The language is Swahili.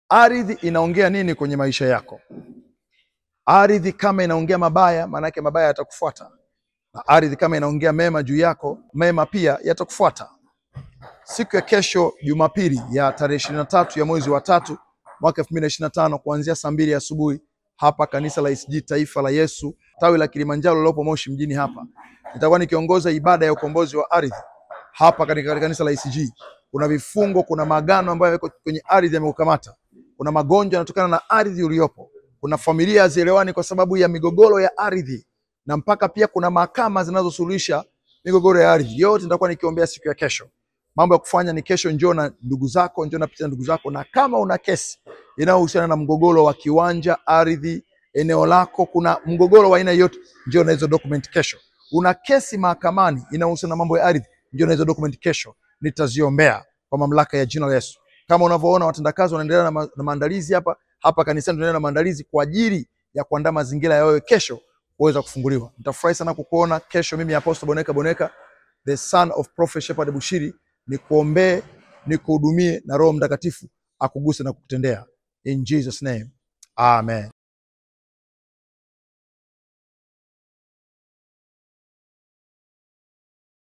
Ardhi inaongea nini kwenye maisha yako? Ardhi kama inaongea mabaya, maana yake mabaya yatakufuata. Na ardhi kama inaongea mema juu yako, mema pia yatakufuata. Siku ya kesho Jumapili ya tarehe 23 ya mwezi wa 3 mwaka 2025 kuanzia saa 2 asubuhi hapa kanisa la ICG Taifa la Yesu tawi la Kilimanjaro lilopo Moshi mjini hapa, nitakuwa nikiongoza ibada ya ukombozi wa ardhi hapa katika kanisa la ICG. Kuna vifungo, kuna maagano ambayo yako kwenye ardhi yamekukamata. Kuna magonjwa yanatokana na ardhi uliyopo. Kuna familia hazielewani kwa sababu ya migogoro ya ardhi, na mpaka pia kuna mahakama zinazosuluhisha migogoro ya ardhi. Yote nitakuwa nikiombea siku ya kesho. Mambo ya kufanya ni kesho, njoo na ndugu zako, njoo na picha ndugu zako, na kama una kesi inayohusiana na mgogoro wa kiwanja, ardhi, eneo lako, kuna mgogoro wa aina yote, njoo na hizo document kesho. Una kesi mahakamani inayohusiana na mambo ya ardhi, njoo na hizo document kesho, nitaziombea kwa mamlaka ya jina la Yesu. Kama unavyoona watendakazi wanaendelea na maandalizi hapa kanisani, tunaendelea na maandalizi kwa ajili ya kuandaa mazingira ya wewe kesho kuweza kufunguliwa. Nitafurahi sana kukuona kesho. Mimi Apostle Boneka, the son of Prophet Shepherd Bushiri, nikuombee, nikuhudumie na Roho Mtakatifu akuguse na kukutendea. In Jesus name. Amen.